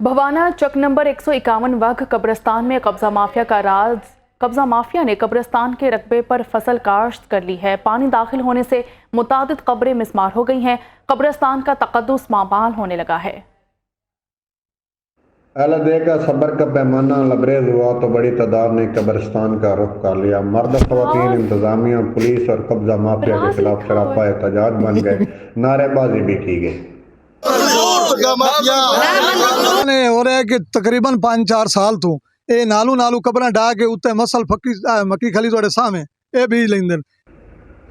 भवाना चक number 151 वक्फ कब्रिस्तान में कब्जा माफिया ने कब्रिस्तान के रकबे पर फसल काश्त कर ली है। पानी दाखिल होने से मुतादिद कब्रें मिस्मार हो गई हैं। कब्रिस्तान का तकद्दुस मामाल होने लगा है। अहले का सब्र का पैमाना लबरेज हुआ तो बड़ी तादाद ने कब्रिस्तान का रुख कर लिया। मर्द, ख़वातीन, इंतजामिया, पुलिस और कब्जा माफिया के खिलाफ सरापा एहतजाज बन गए। नारेबाजी भी की गई। हो रहा है कि तकरीबन 5-4 साल तो ये नालू कबरा डा के उत्ते मसल फकी मक्की खली थोड़े सामने ये भी लेंदन।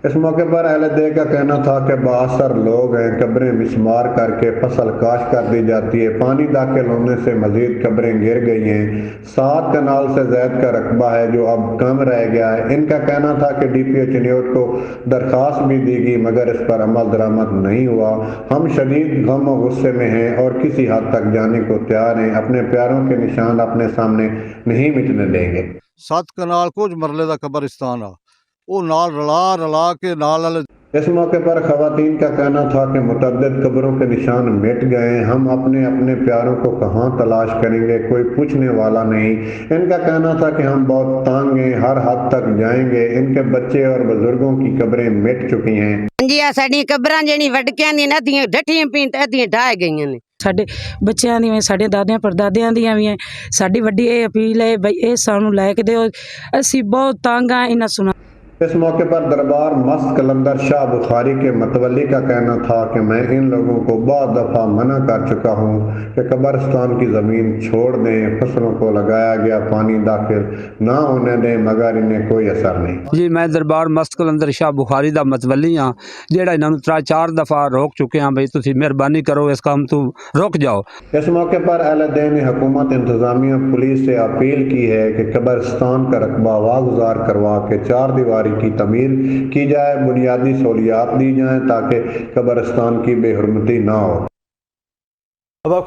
इस मौके पर अहले का कहना था कि बासर लोग हैं, कब्रें मिस्मार करके फसल काश कर दी जाती है। पानी दाखिल होने से मजीद कब्रें गिर गई हैं। 7 कनाल से ज़ायद का रकबा है जो अब कम रह गया है। इनका कहना था कि DPO चिन्योट को दरख्वास्त भी दी गई मगर इस पर अमल दरामद नहीं हुआ। हम शदीद गम और गुस्से में हैं और किसी हद तक जाने को तैयार हैं। अपने प्यारों के निशान अपने सामने नहीं मिटने देंगे। 7 कनाल कुछ मरले का कब्रिस्तान आ वो नाल रला के नाल। इस मौके पर खवातीन का कहना था कि मुतअद्दिद कब्रों के निशान मिट गए। हम अपने अपने प्यारों को कहाँ तलाश करेंगे, कोई पूछने वाला नहीं। इनका कहना था कि हम बहुत तंग हैं, हर हद तक जाएंगे। इनके बच्चे और बुजुर्गों की कब्रें मिट चुकी हैं। जी साडी कब्रां जेनी वडकियां दी नदियां डठियां पीं ते अदियां ढाह गईयां ने। ਸਾਡੇ ਬੱਚਿਆਂ ਦੀਆਂ ਸਾਡੇ ਦਾਦਿਆਂ ਪੜਦਾਦਿਆਂ ਦੀਆਂ ਵੀ ਹੈ। ਸਾਡੀ ਵੱਡੀ ਇਹ ਅਪੀਲ ਹੈ ਬਈ ਇਹ ਸਾਨੂੰ ਲੈ ਕੇ ਦਿਓ, ਅਸੀਂ ਬਹੁਤ ਤੰਗ ਆ ਇਹਨਾਂ ਸੁਣਾ। इस मौके पर दरबार मस्त कलंदर शाह बुखारी के मतवली का कहना था कि मैं इन लोगों को बहुत दफ़ा मना कर चुका हूँ कि कब्रिस्तान की ज़मीन छोड़ दें, फसलों को लगाया गया पानी दाखिल ना होने दें, मगर इन्हें कोई असर नहीं। जी मैं दरबार मस्त कलंदर शाह बुखारी का मतवली हाँ, जेड़ा इन्होंने 3-4 दफ़ा रोक चुके हैं भाई तुसी मेहरबानी करो इस काम तो रुक जाओ। इस मौके पर अहले ने हुकूमत, इंतज़ामिया, पुलिस से अपील की है कि कब्रिस्तान का रकबा वागुजार करवा के 4 दीवारी की तमीर की जाए, बुनियादी सहूलियात दी जाएं ताकि कब्रिस्तान की बेहुरमती ना हो। अब आपको